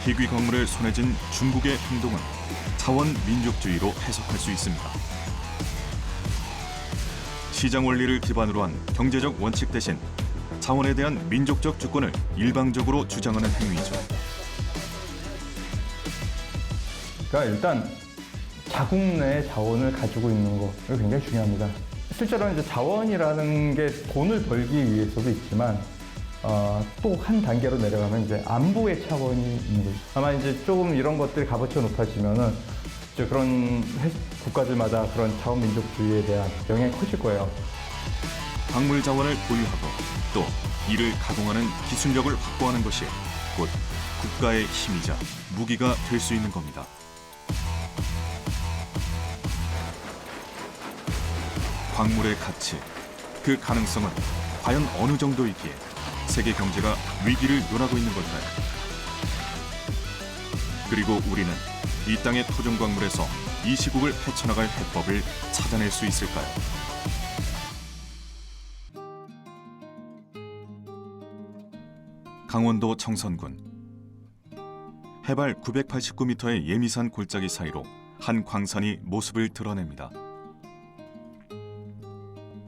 희귀 광물을 손에 쥔 중국의 행동은 자원 민족주의로 해석할 수 있습니다. 시장 원리를 기반으로 한 경제적 원칙 대신 자원에 대한 민족적 주권을 일방적으로 주장하는 행위죠. 그러니까 일단 자국 내 자원을 가지고 있는 거 이거 굉장히 중요합니다. 실제로 이제 자원이라는 게 돈을 벌기 위해서도 있지만 또 한 단계로 내려가면 이제 안보의 차원이 있는 거죠. 아마 이제 조금 이런 것들이 값어치가 높아지면은 이제 그런 국가들마다 그런 자원 민족주의에 대한 영향이 커질 거예요. 광물 자원을 보유하고 또 이를 가공하는 기술력을 확보하는 것이 곧 국가의 힘이자 무기가 될 수 있는 겁니다. 광물의 가치, 그 가능성은 과연 어느 정도이기에 세계 경제가 위기를 논하고 있는 걸까요? 그리고 우리는 이 땅의 토종 광물에서 이 시국을 헤쳐나갈 해법을 찾아낼 수 있을까요? 강원도 청선군. 해발 989m의 예미산 골짜기 사이로 한 광산이 모습을 드러냅니다.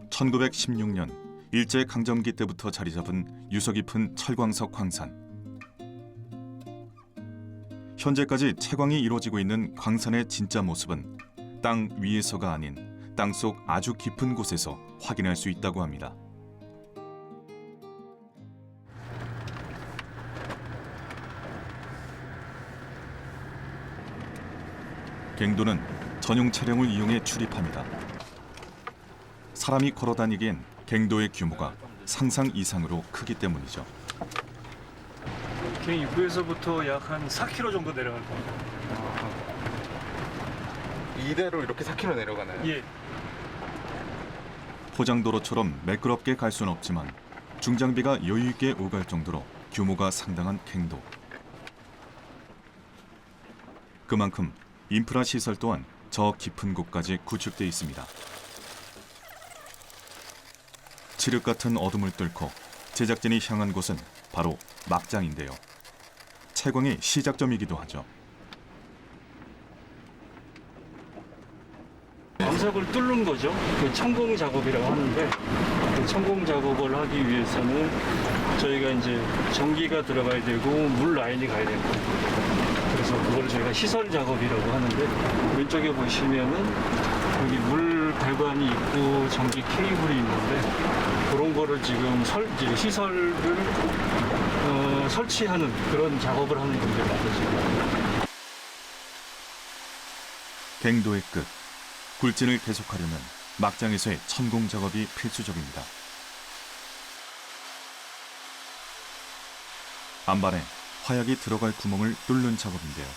1916년 일제강점기 때부터 자리 잡은 유서 깊은 철광석 광산. 현재까지 채광이 이루어지고 있는 광산의 진짜 모습은 땅 위에서가 아닌 땅속 아주 깊은 곳에서 확인할 수 있다고 합니다. 갱도는 전용 차량을 이용해 출입합니다. 사람이 걸어다니기엔 갱도의 규모가 상상 이상으로 크기 때문이죠. 갱 입구에서부터 약 한 4km 정도 내려갈 겁니다. 이대로 이렇게 4km 내려가나요? 예. 포장도로처럼 매끄럽게 갈 수는 없지만 중장비가 여유 있게 오갈 정도로 규모가 상당한 갱도. 그만큼 인프라 시설 또한 저 깊은 곳까지 구축돼 있습니다. 칠흑 같은 어둠을 뚫고 제작진이 향한 곳은 바로 막장인데요. 채광의 시작점이기도 하죠. 암석을 뚫는 거죠. 그 천공 작업이라고 하는데 그 천공 작업을 하기 위해서는 저희가 이제 전기가 들어가야 되고 물 라인이 가야 되고 그래서 그걸 저희가 시설 작업이라고 하는데 왼쪽에 보시면은 여기 물 배관이 있고 전기 케이블이 있는데 그런 거를 지금 이제 시설을 설치하는 그런 작업을 하는 분들이 많으십니다. 갱도의 끝, 굴진을 계속하려면 막장에서의 천공 작업이 필수적입니다. 안반에 화약이 들어갈 구멍을 뚫는 작업인데요.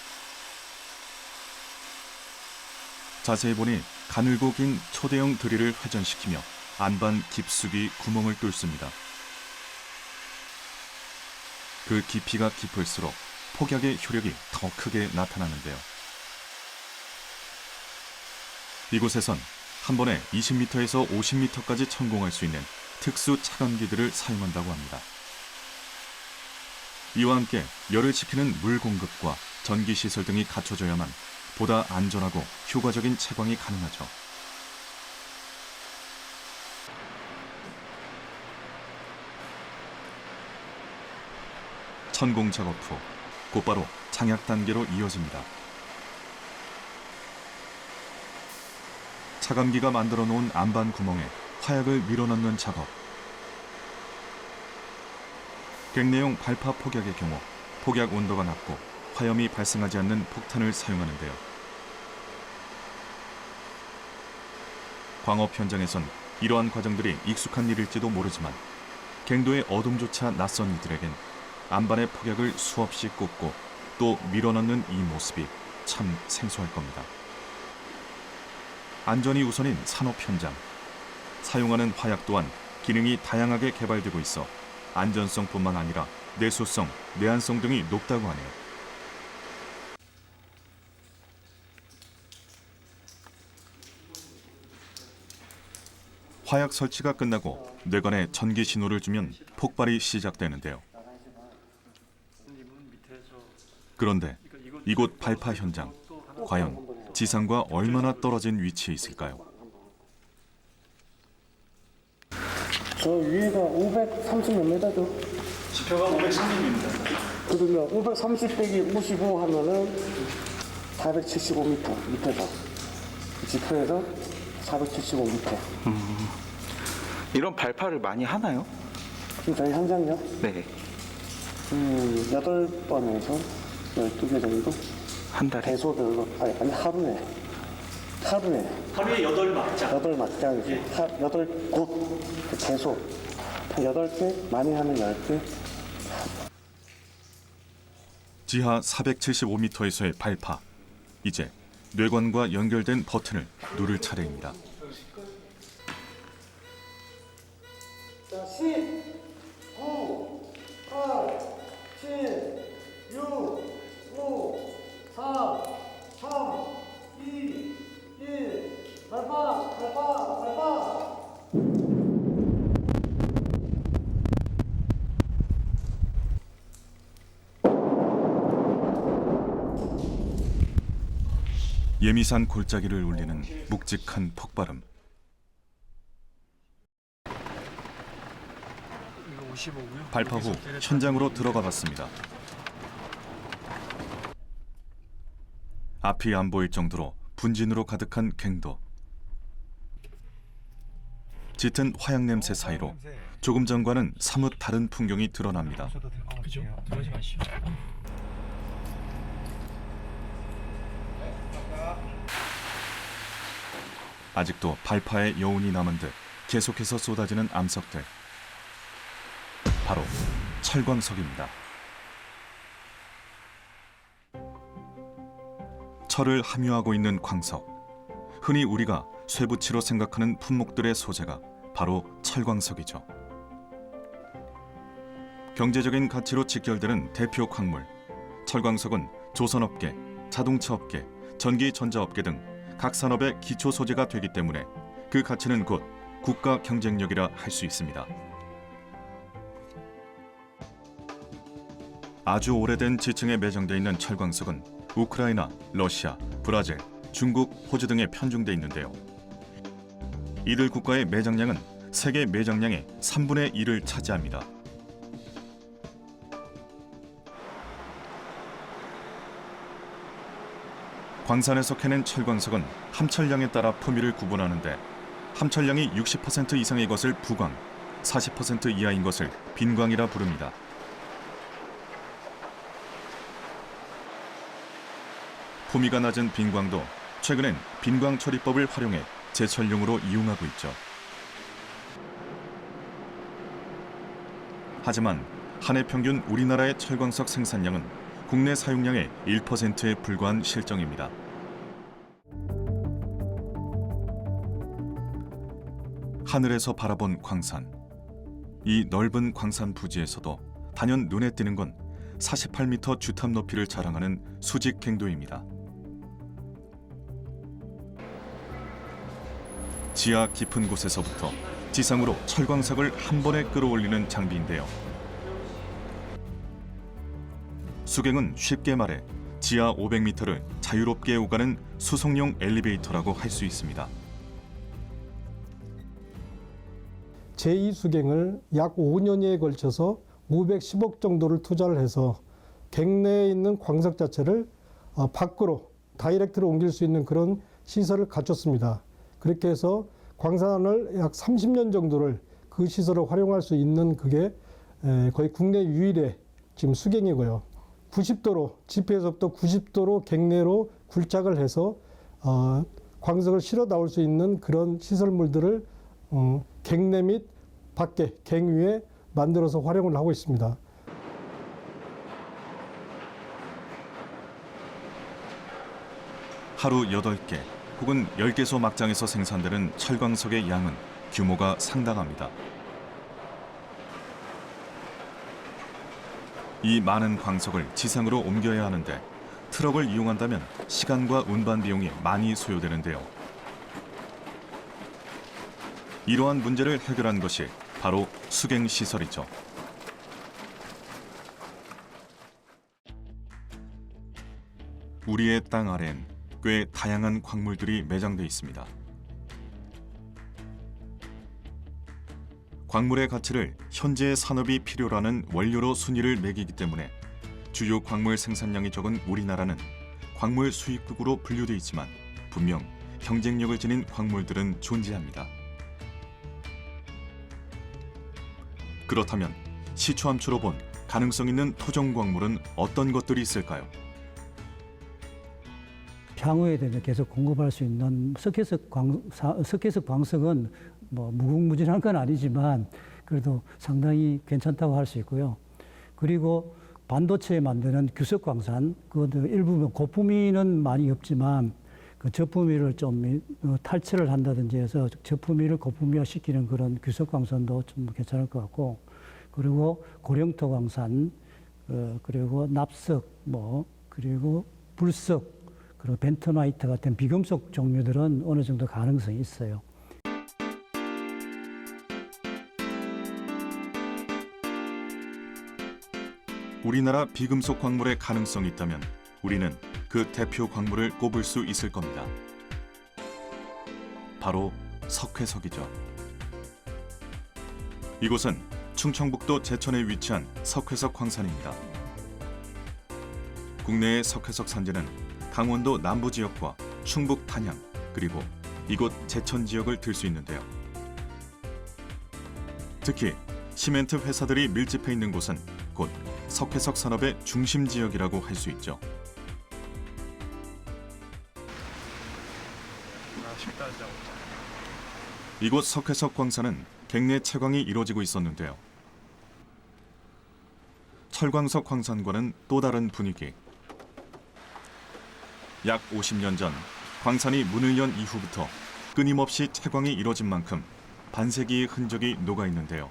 자세히 보니 가늘고 긴 초대형 드릴을 회전시키며 안반 깊숙이 구멍을 뚫습니다. 그 깊이가 깊을수록 폭약의 효력이 더 크게 나타나는데요. 이곳에선 한 번에 20m에서 50m까지 천공할 수 있는 특수 차감기들을 사용한다고 합니다. 이와 함께 열을 식히는 물 공급과 전기 시설 등이 갖춰져야만 보다 안전하고 효과적인 채광이 가능하죠. 천공 작업 후 곧바로 장약 단계로 이어집니다. 차감기가 만들어 놓은 안반 구멍에 화약을 밀어넣는 작업. 갱내용 발파 폭약의 경우 폭약 온도가 낮고 화염이 발생하지 않는 폭탄을 사용하는데요. 광업 현장에선 이러한 과정들이 익숙한 일일지도 모르지만 갱도의 어둠조차 낯선 이들에겐 안반의 폭약을 수없이 꽂고 또 밀어넣는 이 모습이 참 생소할 겁니다. 안전이 우선인 산업 현장. 사용하는 화약 또한 기능이 다양하게 개발되고 있어 안전성뿐만 아니라 내수성, 내한성 등이 높다고 하네요. 화약 설치가 끝나고 뇌관에 전기 신호를 주면 폭발이 시작되는데요. 그런데 이곳 발파 현장, 과연 지상과 얼마나 떨어진 위치에 있을까요? 저 위에가 530몇 미터죠. 지표가 530입니다. 그러면 530 빼기 55 하면은 475m 밑에서 지표에서 475m. 이런 발파를 많이 하나요? 지금 저희 현장요? 네. 8번에서 12개 정도 한 달에. 배소별로 아니 하루에 하루에 8막장. 8막장이죠. 8곳 그 배소 한 8개 많이 하면 10개. 지하 475m에서의 발파. 이제 뇌관과 연결된 버튼을 누를 차례입니다. 자, 10, 9, 8, 7, 6, 5, 4, 3, 2, 1. 발파. 예미산 골짜기를 울리는 묵직한 폭발음. 발파 후 현장으로 들어가 봤습니다. 앞이 안 보일 정도로 분진으로 가득한 갱도. 짙은 화약 냄새 사이로 조금 전과는 사뭇 다른 풍경이 드러납니다. 그죠? 들어가지 마시죠. 아직도 발파의 여운이 남은 듯 계속해서 쏟아지는 암석들. 바로 철광석입니다. 철을 함유하고 있는 광석. 흔히 우리가 쇠붙이로 생각하는 품목들의 소재가 바로 철광석이죠. 경제적인 가치로 직결되는 대표 광물. 철광석은 조선업계, 자동차업계, 전기전자업계 등 각 산업의 기초 소재가 되기 때문에 그 가치는 곧 국가 경쟁력이라 할 수 있습니다. 아주 오래된 지층에 매장돼 있는 철광석은 우크라이나, 러시아, 브라질, 중국, 호주 등에 편중돼 있는데요. 이들 국가의 매장량은 세계 매장량의 3분의 1을 차지합니다. 광산에서 캐낸 철광석은 함철량에 따라 품위를 구분하는데 함철량이 60% 이상의 것을 부광, 40% 이하인 것을 빈광이라 부릅니다. 품위가 낮은 빈광도 최근엔 빈광 처리법을 활용해 제철용으로 이용하고 있죠. 하지만 한 해 평균 우리나라의 철광석 생산량은 국내 사용량의 1%에 불과한 실정입니다. 하늘에서 바라본 광산. 이 넓은 광산 부지에서도 단연 눈에 띄는 건 48m 주탑 높이를 자랑하는 수직 갱도입니다. 지하 깊은 곳에서부터 지상으로 철광석을 한 번에 끌어올리는 장비인데요. 수갱은 쉽게 말해 지하 500m를 자유롭게 오가는 수송용 엘리베이터라고 할 수 있습니다. 제2수갱을 약 5년여에 걸쳐서 510억 정도를 투자를 해서 갱내에 있는 광석 자체를 밖으로 다이렉트로 옮길 수 있는 그런 시설을 갖췄습니다. 그렇게 해서 광산을 약 30년 정도를 그 시설을 활용할 수 있는 그게 거의 국내 유일의 지금 수갱이고요. 90도로, 지표에서부터 90도로 갱내로 굴착을 해서 광석을 실어 나올 수 있는 그런 시설물들을 갱내 및 밖에, 갱 위에 만들어서 활용을 하고 있습니다. 하루 8개 혹은 10개소 막장에서 생산되는 철광석의 양은 규모가 상당합니다. 이 많은 광석을 지상으로 옮겨야 하는데 트럭을 이용한다면 시간과 운반 비용이 많이 소요되는데요. 이러한 문제를 해결한 것이 바로 수갱 시설이죠. 우리의 땅 아래엔 꽤 다양한 광물들이 매장돼 있습니다. 광물의 가치를 현재의 산업이 필요로 하는 원료로 순위를 매기기 때문에 주요 광물 생산량이 적은 우리나라는 광물 수입국으로 분류돼 있지만 분명 경쟁력을 지닌 광물들은 존재합니다. 그렇다면 시추함추로 본 가능성 있는 토종 광물은 어떤 것들이 있을까요? 향후에 되면 계속 공급할 수 있는 석회석 광석은 뭐 무궁무진한 건 아니지만 그래도 상당히 괜찮다고 할 수 있고요. 그리고 반도체 만드는 규석광산, 그것도 일부분 고품위는 많이 없지만 그 저품위를 좀 탈취를 한다든지 해서 저품위를 고품위화 시키는 그런 규석광산도 좀 괜찮을 것 같고, 그리고 고령토광산, 그리고 납석, 그리고 불석, 그리고 벤토나이트 같은 비금속 종류들은 어느 정도 가능성이 있어요. 우리나라 비금속 광물의 가능성이 있다면 우리는 그 대표 광물을 꼽을 수 있을 겁니다. 바로 석회석이죠. 이곳은 충청북도 제천에 위치한 석회석 광산입니다. 국내의 석회석 산지는 강원도 남부 지역과 충북 단양, 그리고 이곳 제천 지역을 들 수 있는데요. 특히 시멘트 회사들이 밀집해 있는 곳은 곧 석회석 산업의 중심 지역이라고 할 수 있죠. 이곳 석회석 광산은 갱내 채광이 이루어지고 있었는데요. 철광석 광산과는 또 다른 분위기. 약 50년 전 광산이 문을 연 이후부터 끊임없이 채광이 이루어진 만큼 반세기의 흔적이 녹아 있는데요.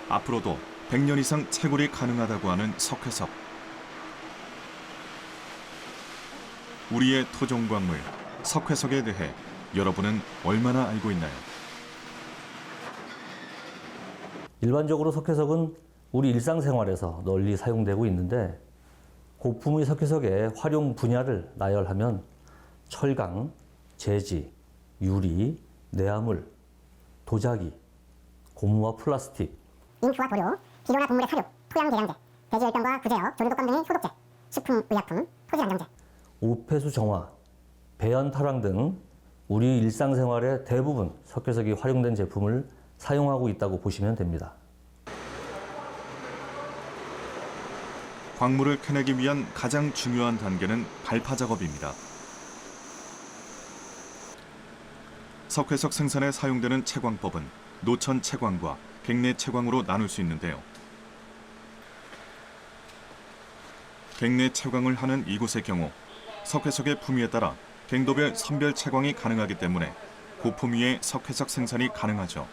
앞으로도 100년 이상 채굴이 가능하다고 하는 석회석. 우리의 토종 광물, 석회석에 대해 여러분은 얼마나 알고 있나요? 일반적으로 석회석은 우리 일상생활에서 널리 사용되고 있는데, 고품의 석회석의 활용 분야를 나열하면 철강, 제지, 유리, 내화물, 도자기, 고무와 플라스틱, 잉크와 도료, 비료나 동물의 사료, 토양 대량제, 대지열병과 구제역, 조류독감 등의 소독제, 식품의약품, 토지안정제, 우폐수 정화, 배연 탈황 등 우리 일상생활의 대부분 석회석이 활용된 제품을 사용하고 있다고 보시면 됩니다. 광물을 캐내기 위한 가장 중요한 단계는 발파 작업입니다. 석회석 생산에 사용되는 채광법은 노천 채광과 갱내 채광으로 나눌 수 있는데요. 갱내 채광을 하는 이곳의 경우 석회석의 품위에 따라 갱도별 선별 채광이 가능하기 때문에 고품위의 석회석 생산이 가능하죠.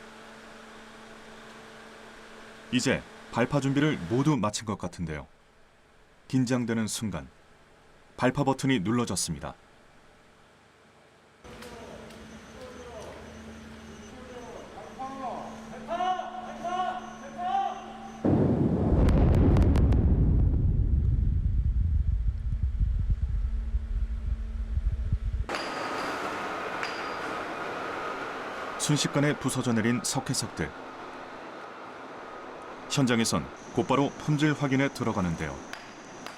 이제 발파 준비를 모두 마친 것 같은데요. 긴장되는 순간 발파 버튼이 눌러졌습니다. 순식간에 부서져 내린 석회석들. 현장에선 곧바로 품질 확인에 들어가는데요.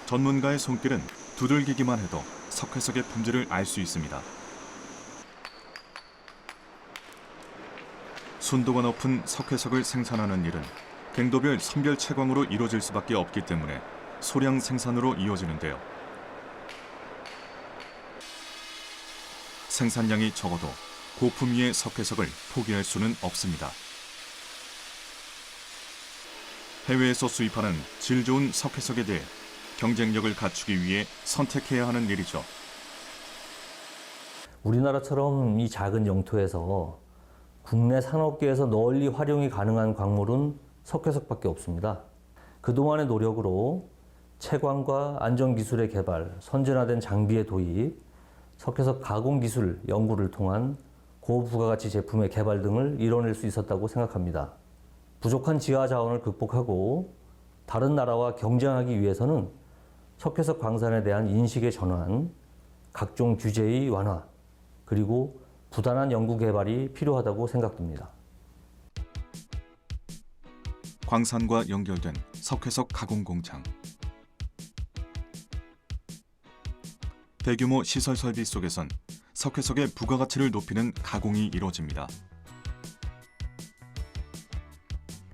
전문가의 손길은 두들기기만 해도 석회석의 품질을 알 수 있습니다. 순도가 높은 석회석을 생산하는 일은 갱도별 선별 채광으로 이루어질 수밖에 없기 때문에 소량 생산으로 이어지는데요. 생산량이 적어도 고품위의 석회석을 포기할 수는 없습니다. 해외에서 수입하는 질 좋은 석회석에 대해 경쟁력을 갖추기 위해 선택해야 하는 일이죠. 우리나라처럼 이 작은 영토에서 국내 산업계에서 널리 활용이 가능한 광물은 석회석밖에 없습니다. 그동안의 노력으로 채광과 안전기술의 개발, 선진화된 장비의 도입, 석회석 가공기술 연구를 통한 고부가가치 제품의 개발 등을 이뤄낼 수 있었다고 생각합니다. 부족한 지하 자원을 극복하고 다른 나라와 경쟁하기 위해서는 석회석 광산에 대한 인식의 전환, 각종 규제의 완화, 그리고 부단한 연구 개발이 필요하다고 생각됩니다. 광산과 연결된 석회석 가공 공장. 대규모 시설 설비 속에선 석회석의 부가가치를 높이는 가공이 이루어집니다.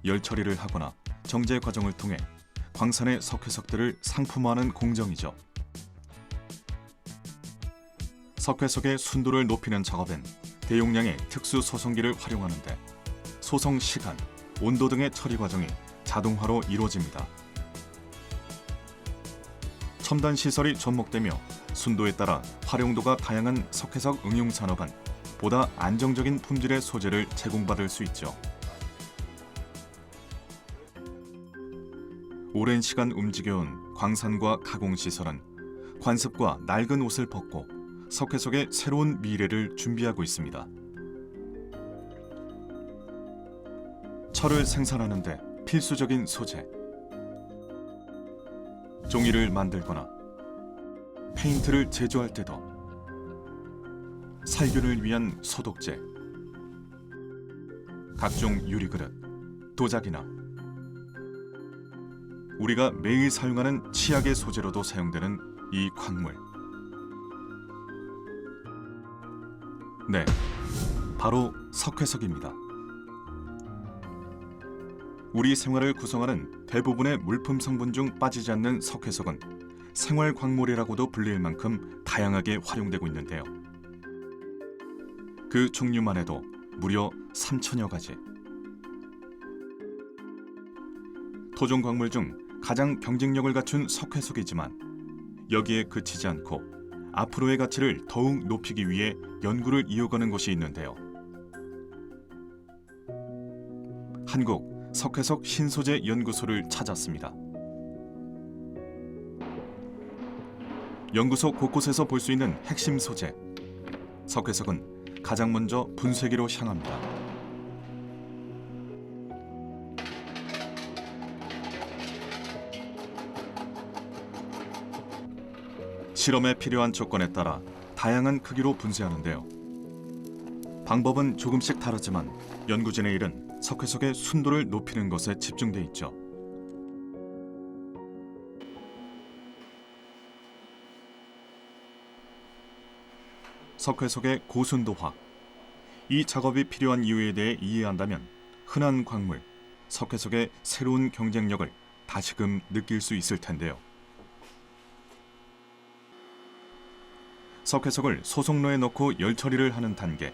열 처리를 하거나 정제 과정을 통해 광산의 석회석들을 상품화하는 공정이죠. 석회석의 순도를 높이는 작업엔 대용량의 특수 소성기를 활용하는데 소성 시간, 온도 등의 처리 과정이 자동화로 이루어집니다. 첨단 시설이 접목되며 순도에 따라 활용도가 다양한 석회석 응용 산업은 보다 안정적인 품질의 소재를 제공받을 수 있죠. 오랜 시간 움직여온 광산과 가공시설은 관습과 낡은 옷을 벗고 석회석의 새로운 미래를 준비하고 있습니다. 철을 생산하는 데 필수적인 소재, 종이를 만들거나 페인트를 제조할 때도 살균을 위한 소독제, 각종 유리그릇, 도자기나 우리가 매일 사용하는 치약의 소재로도 사용되는 이 광물. 네, 바로 석회석입니다. 우리 생활을 구성하는 대부분의 물품 성분 중 빠지지 않는 석회석은 생활 광물이라고도 불릴 만큼 다양하게 활용되고 있는데요. 그 종류만 해도 무려 3,000여 가지. 토종 광물 중 가장 경쟁력을 갖춘 석회석이지만 여기에 그치지 않고 앞으로의 가치를 더욱 높이기 위해 연구를 이어가는 곳이 있는데요. 한국 석회석 신소재 연구소를 찾았습니다. 연구소 곳곳에서 볼 수 있는 핵심 소재, 석회석은 가장 먼저 분쇄기로 향합니다. 실험에 필요한 조건에 따라 다양한 크기로 분쇄하는데요. 방법은 조금씩 다르지만 연구진의 일은 석회석의 순도를 높이는 것에 집중돼 있죠. 석회석의 고순도화. 이 작업이 필요한 이유에 대해 이해한다면 흔한 광물, 석회석의 새로운 경쟁력을 다시금 느낄 수 있을 텐데요. 석회석을 소속로에 넣고 열 처리를 하는 단계.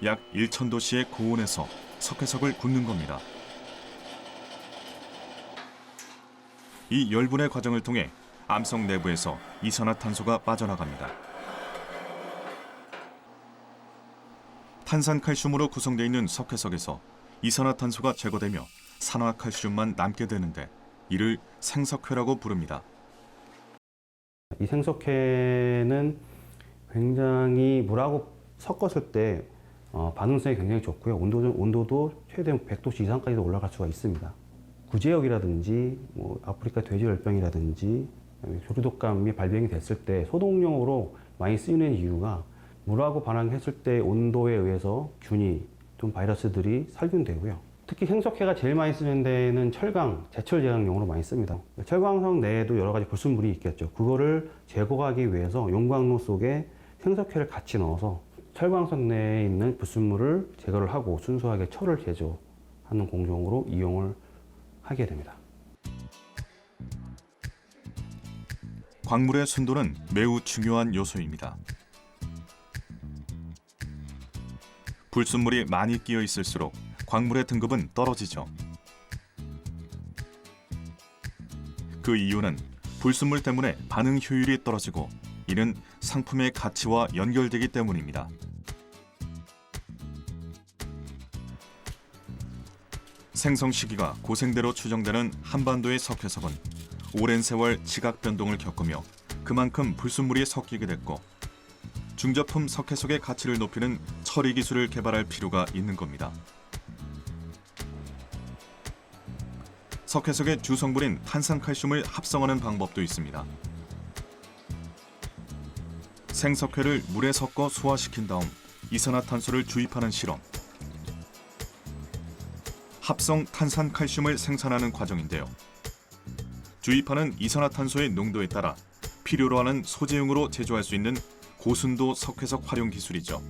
약 1000도씨의 고온에서 석회석을 굽는 겁니다. 이 열분의 과정을 통해 암석 내부에서 이산화탄소가 빠져나갑니다. 탄산칼슘으로 구성되어 있는 석회석에서 이산화탄소가 제거되며 산화칼슘만 남게 되는데 이를 생석회라고 부릅니다. 이 생석회는 굉장히 물하고 섞었을 때 반응성이 굉장히 좋고요. 온도도 최대 100도씨 이상까지도 올라갈 수가 있습니다. 구제역이라든지 아프리카 돼지열병이라든지 조류독감이 발병이 됐을 때 소독용으로 많이 쓰이는 이유가 물하고 반응했을 때 온도에 의해서 균이 좀 바이러스들이 살균되고요. 특히 생석회가 제일 많이 쓰는 데는 철강, 제철 제강용으로 많이 씁니다. 철광석 내에도 여러 가지 불순물이 있겠죠. 그거를 제거하기 위해서 용광로 속에 생석회를 같이 넣어서 철광석 내에 있는 불순물을 제거를 하고 순수하게 철을 제조하는 공정으로 이용을 하게 됩니다. 광물의 순도는 매우 중요한 요소입니다. 불순물이 많이 끼어 있을수록 광물의 등급은 떨어지죠. 그 이유는 불순물 때문에 반응 효율이 떨어지고 이는 상품의 가치와 연결되기 때문입니다. 생성 시기가 고생대로 추정되는 한반도의 석회석은 오랜 세월 지각 변동을 겪으며 그만큼 불순물이 섞이게 됐고 중저품 석회석의 가치를 높이는 처리 기술을 개발할 필요가 있는 겁니다. 석회석의 주성분인 탄산칼슘을 합성하는 방법도 있습니다. 생석회를 물에 섞어 소화시킨 다음 이산화탄소를 주입하는 실험. 합성 탄산칼슘을 생산하는 과정인데요. 주입하는 이산화탄소의 농도에 따라 필요로 하는 소재용으로 제조할 수 있는 고순도 석회석 활용 기술이죠.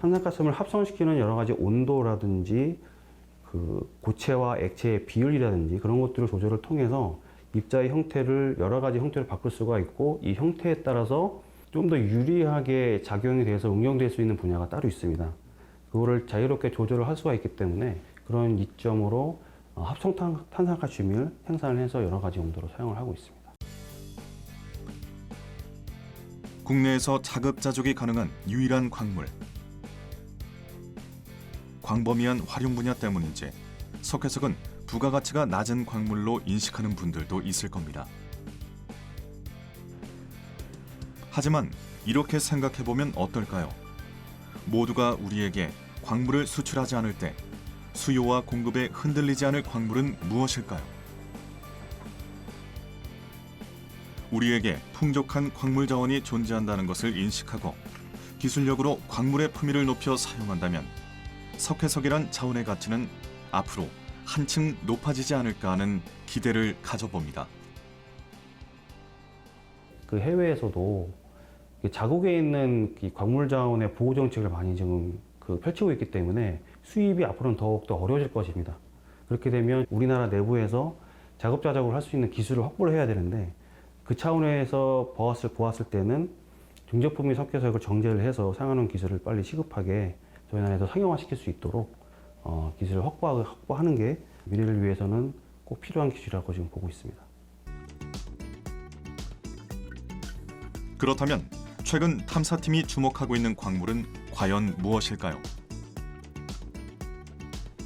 탄산가스를 합성시키는 여러 가지 온도라든지 고체와 액체의 비율이라든지 그런 것들을 조절을 통해서 입자의 형태를 여러 가지 형태로 바꿀 수가 있고, 이 형태에 따라서 좀 더 유리하게 작용이 돼서 응용될 수 있는 분야가 따로 있습니다. 그거를 자유롭게 조절을 할 수가 있기 때문에 그런 이점으로 합성 탄산칼슘을 생산을 해서 여러 가지 용도로 사용을 하고 있습니다. 국내에서 자급자족이 가능한 유일한 광물. 광범위한 활용 분야 때문인지 석회석은 부가가치가 낮은 광물로 인식하는 분들도 있을 겁니다. 하지만 이렇게 생각해보면 어떨까요? 모두가 우리에게 광물을 수출하지 않을 때 수요와 공급에 흔들리지 않을 광물은 무엇일까요? 우리에게 풍족한 광물 자원이 존재한다는 것을 인식하고 기술력으로 광물의 품위를 높여 사용한다면 석회석이란 자원의 가치는 앞으로 한층 높아지지 않을까 하는 기대를 가져봅니다. 그 해외에서도 자국에 있는 이 광물 자원의 보호 정책을 많이 지금 펼치고 있기 때문에 수입이 앞으로는 더욱더 어려워질 것입니다. 그렇게 되면 우리나라 내부에서 자급자족을 할 수 있는 기술을 확보를 해야 되는데, 그 차원에서 보았을 때는 중저품위 석회석을 정제를 해서 사용하는 기술을 빨리 시급하게 저희 나라에서 상용화시킬 수 있도록 기술을 확보하는 게 미래를 위해서는 꼭 필요한 기술이라고 지금 보고 있습니다. 그렇다면 최근 탐사팀이 주목하고 있는 광물은 과연 무엇일까요?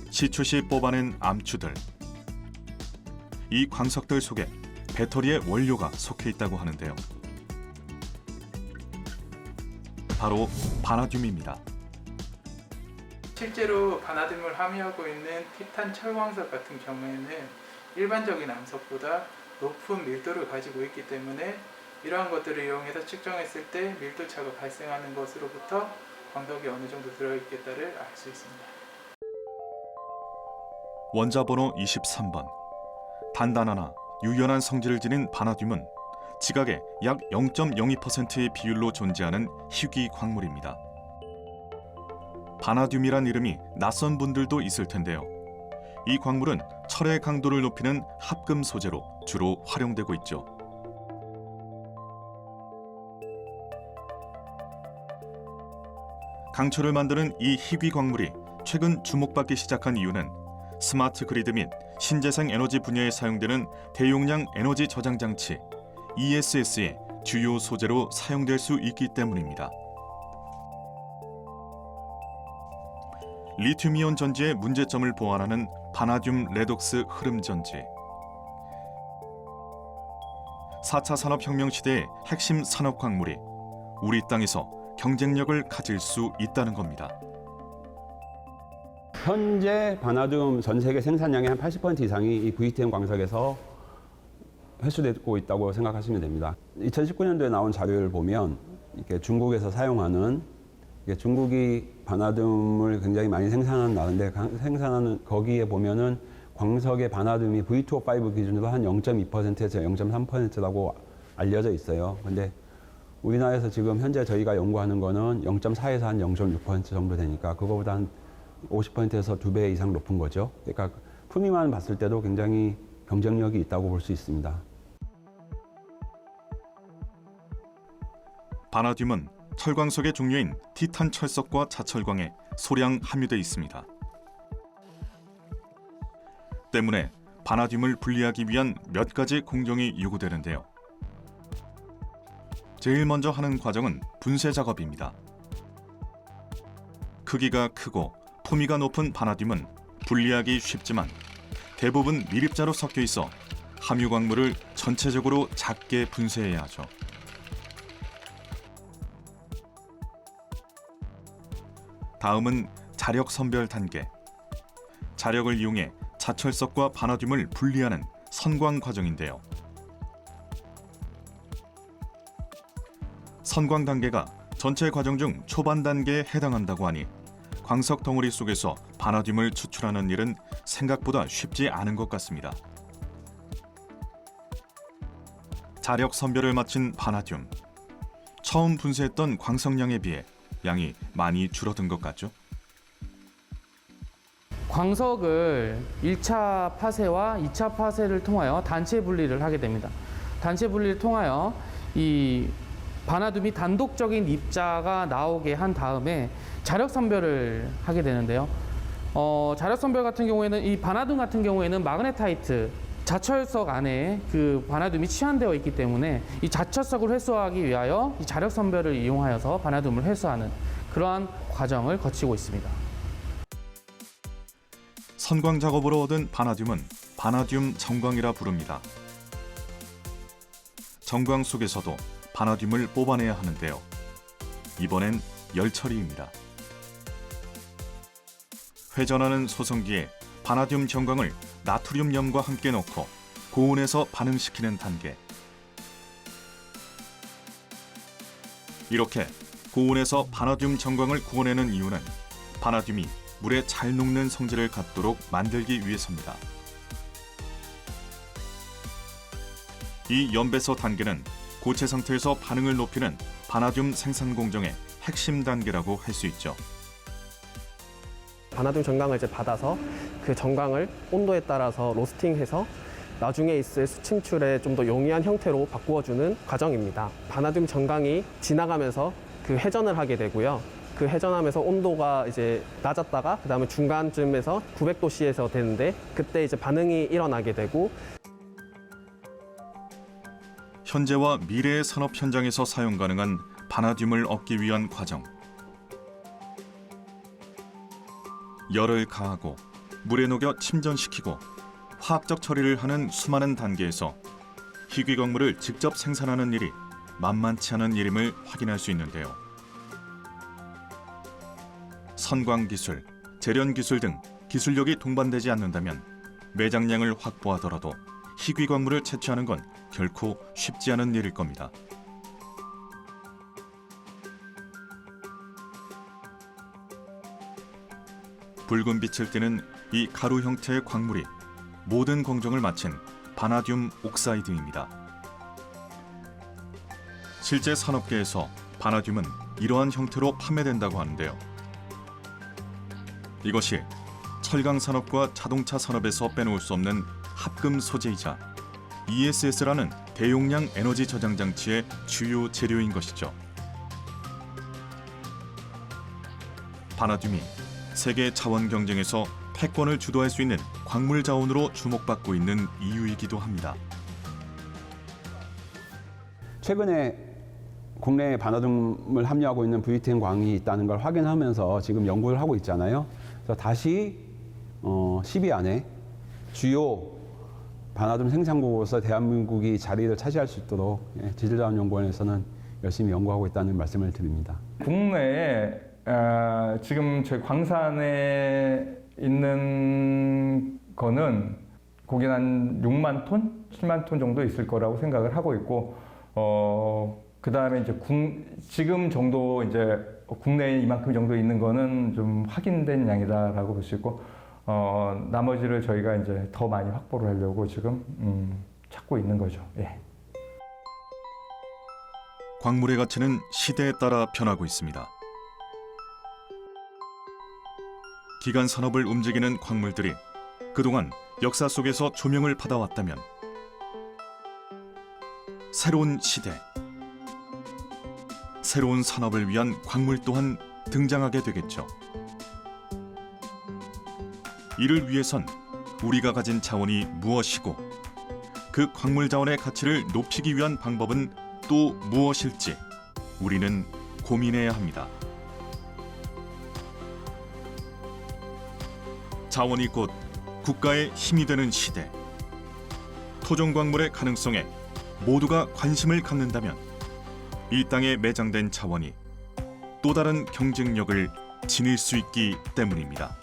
시추시 뽑아낸 암추들. 이 광석들 속에 배터리의 원료가 속해 있다고 하는데요. 바로 바나듐입니다. 실제로 바나듐을 함유하고 있는 티탄 철광석 같은 경우에는 일반적인 암석보다 높은 밀도를 가지고 있기 때문에 이러한 것들을 이용해서 측정했을 때 밀도 차가 발생하는 것으로부터 광석이 어느 정도 들어있겠다를 알 수 있습니다. 원자 번호 23번. 단단하나 유연한 성질을 지닌 바나듐은 지각의 약 0.02%의 비율로 존재하는 희귀 광물입니다. 바나듐이란 이름이 낯선 분들도 있을 텐데요. 이 광물은 철의 강도를 높이는 합금 소재로 주로 활용되고 있죠. 강철을 만드는 이 희귀 광물이 최근 주목받기 시작한 이유는 스마트 그리드 및 신재생 에너지 분야에 사용되는 대용량 에너지 저장 장치 ESS의 주요 소재로 사용될 수 있기 때문입니다. 리튬이온 전지의 문제점을 보완하는 바나듐 레독스 흐름 전지. 4차 산업혁명 시대의 핵심 산업 광물이 우리 땅에서 경쟁력을 가질 수 있다는 겁니다. 현재 바나듐 전 세계 생산량의 한 80% 이상이 이 VTM 광석에서 회수되고 있다고 생각하시면 됩니다. 2019년도에 나온 자료를 보면 이렇게 중국에서 사용하는 중국이 바나듐을 굉장히 많이 생산하는 나라인데 생산하는 거기에 보면은 광석의 바나듐이 V2O5 기준으로 한 0.2%에서 0.3%라고 알려져 있어요. 근데 우리나라에서 지금 현재 저희가 연구하는 거는 0.4에서 한 0.6% 정도 되니까 그거보다 한 50%에서 2배 이상 높은 거죠. 그러니까 품위만 봤을 때도 굉장히 경쟁력이 있다고 볼 수 있습니다. 바나듐은 철광석의 종류인 티탄 철석과 자철광에 소량 함유돼 있습니다. 때문에 바나듐을 분리하기 위한 몇 가지 공정이 요구되는데요. 제일 먼저 하는 과정은 분쇄 작업입니다. 크기가 크고 품위가 높은 바나듐은 분리하기 쉽지만 대부분 미립자로 섞여 있어 함유 광물을 전체적으로 작게 분쇄해야 하죠. 다음은 자력 선별 단계. 자력을 이용해 자철석과 바나듐을 분리하는 선광 과정인데요. 선광 단계가 전체 과정 중 초반 단계에 해당한다고 하니 광석 덩어리 속에서 바나듐을 추출하는 일은 생각보다 쉽지 않은 것 같습니다. 자력 선별을 마친 바나듐. 처음 분쇄했던 광석량에 비해 양이 많이 줄어든 것 같죠? 광석을 1차 파쇄와 2차 파쇄를 통하여 단체 분리를 하게 됩니다. 단체 분리를 통하여 이 바나듐이 단독적인 입자가 나오게 한 다음에 자력 선별을 하게 되는데요. 자력 선별 같은 경우에는 이 바나듐 같은 경우에는 마그네타이트 자철석 안에 그 바나듐이 치환되어 있기 때문에 이 자철석을 회수하기 위하여 이 자력 선별을 이용하여서 바나듐을 회수하는 그러한 과정을 거치고 있습니다. 선광 작업으로 얻은 바나듐은 바나듐 정광이라 부릅니다. 정광 속에서도 바나듐을 뽑아내야 하는데요. 이번엔 열처리입니다. 회전하는 소성기에 바나듐 정광을 나트륨염과 함께 넣고 고온에서 반응시키는 단계. 이렇게 고온에서 바나듐 정광을 구워내는 이유는 바나듐이 물에 잘 녹는 성질을 갖도록 만들기 위해서입니다. 이 연배서 단계는 고체 상태에서 반응을 높이는 바나듐 생산 공정의 핵심 단계라고 할 수 있죠. 바나듐 정광을 이제 받아서 그 정광을 온도에 따라서 로스팅해서 나중에 있을 수침출에 좀 더 용이한 형태로 바꾸어주는 과정입니다. 바나듐 정광이 지나가면서 그 회전을 하게 되고요. 그 회전하면서 온도가 이제 낮았다가 그다음에 중간쯤에서 900도씨에서 되는데 그때 이제 반응이 일어나게 되고 현재와 미래의 산업 현장에서 사용 가능한 바나듐을 얻기 위한 과정. 열을 가하고 물에 녹여 침전시키고 화학적 처리를 하는 수많은 단계에서 희귀광물을 직접 생산하는 일이 만만치 않은 일임을 확인할 수 있는데요. 선광 기술, 재련 기술 등 기술력이 동반되지 않는다면 매장량을 확보하더라도 희귀광물을 채취하는 건 결코 쉽지 않은 일일 겁니다. 붉은 빛을 띠는 이 가루 형태의 광물이 모든 공정을 마친 바나듐 옥사이드입니다. 실제 산업계에서 바나듐은 이러한 형태로 판매된다고 하는데요. 이것이 철강 산업과 자동차 산업에서 빼놓을 수 없는 합금 소재이자 ESS라는 대용량 에너지 저장 장치의 주요 재료인 것이죠. 바나듐이 세계 자원 경쟁에서 패권을 주도할 수 있는 광물 자원으로 주목받고 있는 이유이기도 합니다. 최근에 국내에 바나듐을 함유하고 있는 VTM 광이 있다는 걸 확인하면서 지금 연구를 하고 있잖아요. 그래서 다시 10위 안에 주요 바나듐 생산국으로서 대한민국이 자리를 차지할 수 있도록 지질자원연구원에서는 열심히 연구하고 있다는 말씀을 드립니다. 국내에 지금 저희 광산에 있는 거는 거긴 한 6만 톤, 7만 톤 정도 있을 거라고 생각을 하고 있고, 그 다음에 이제 지금 정도 이제 국내에 이만큼 정도 있는 거는 좀 확인된 양이다라고 볼 수 있고, 나머지를 저희가 이제 더 많이 확보를 하려고 지금 찾고 있는 거죠. 예. 광물의 가치는 시대에 따라 변하고 있습니다. 기간 산업을 움직이는 광물들이 그동안 역사 속에서 조명을 받아왔다면 새로운 시대, 새로운 산업을 위한 광물 또한 등장하게 되겠죠. 이를 위해선 우리가 가진 자원이 무엇이고 그 광물 자원의 가치를 높이기 위한 방법은 또 무엇일지 우리는 고민해야 합니다. 자원이 곧 국가의 힘이 되는 시대. 토종 광물의 가능성에 모두가 관심을 갖는다면 이 땅에 매장된 자원이 또 다른 경쟁력을 지닐 수 있기 때문입니다.